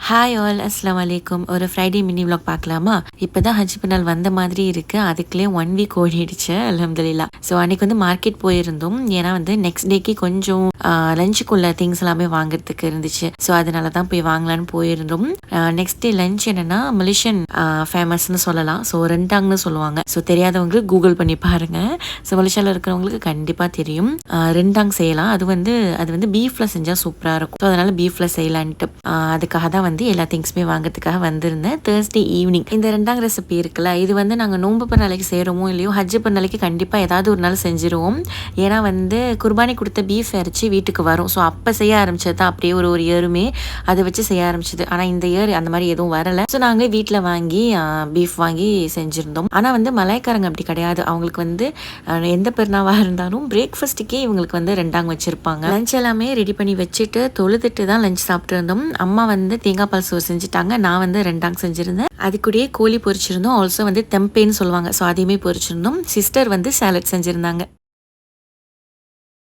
Hi all, அஸ்ஸலாமு அலைக்கும். ஒரு ஃப்ரைடே மினி vlog பார்க்கலாமா? இப்போதான் ஹஜ் பெருநாள் வந்த மாதிரி இருக்கு. அதுக்குள்ளே 1 வீக் ஓடிடுச்சு, அல்ஹம்துலில்லாஹ். ஸோ அன்னைக்கு வந்து மார்க்கெட் போயிருந்தோம். ஏன்னா வந்து நெக்ஸ்ட் டேக்கு கொஞ்சம் லஞ்சுக்குள்ள திங்ஸ் எல்லாமே வாங்குறதுக்கு இருந்துச்சு. ஸோ அதனால தான் போய் வாங்கலான்னு போயிருந்தோம். நெக்ஸ்ட் டே லஞ்ச் என்னன்னா மலேசியன் ஃபேமஸ்ன்னு சொல்லலாம். ஸோ ரெண்டாங்னு சொல்லுவாங்க. ஸோ தெரியாதவங்களுக்கு கூகுள் பண்ணி பாருங்க. ஸோ மலேசியாவில் இருக்கிறவங்களுக்கு கண்டிப்பாக தெரியும். ரெண்டாங் செய்யலாம். அது வந்து பீஃப்ல செஞ்சால் சூப்பராக இருக்கும். ஸோ அதனால பீஃப்ல செய்யலான்ட்டு அதுக்காக தான் வந்து எல்லா திங்ஸுமே வாங்குறதுக்காக வந்திருந்தேன். தேர்ஸ்டே ஈவினிங் இந்த ரெண்டாம் ரெசிபி இருக்குல்ல, இது வந்து நாங்கள் நோன்பு பெருநாளைக்கு செய்கிறோமோ இல்லையோ, ஹஜ் பெருநாளைக்கு கண்டிப்பாக ஏதாவது ஒரு நாள் செஞ்சுருவோம். ஏன்னா வந்து குர்பானி கொடுத்த பீஃப் இறைச்சி வீட்டுக்கு வரும். ஸோ அப்போ செய்ய ஆரம்பிச்சது தான். அப்படியே ஒரு இயருமே அதை வச்சு செய்ய ஆரம்பிச்சது. ஆனால் இந்த இயர் அந்த மாதிரி எதுவும் வரலை. ஸோ நாங்கள் வீட்டில் வாங்கி பீஃப் வாங்கி செஞ்சுருந்தோம். ஆனால் வந்து மலாய்க்காரங்க அப்படி கிடையாது. அவங்களுக்கு வந்து எந்த பெருநாவாக இருந்தாலும் பிரேக்ஃபாஸ்ட்டுக்கே இவங்களுக்கு வந்து ரெண்டாங்க வச்சுருப்பாங்க. லஞ்ச் எல்லாமே ரெடி பண்ணி வச்சுட்டு தொழுதுட்டு தான் லஞ்ச் சாப்பிட்டு இருந்தோம். அம்மா வந்து தேங்காய் பால் சோறு செஞ்சுட்டாங்க. நான் வந்து ரெண்டாங்க செஞ்சுருந்தேன். அதுக்கூடயே கோழி பொரிச்சிருந்தோம். ஆல்சோ வந்து தெம்பேன்னு சொல்லுவாங்க. ஸோ அதையுமே பொரிச்சிருந்தோம். சிஸ்டர் வந்து சாலட் செஞ்சுருந்தாங்க.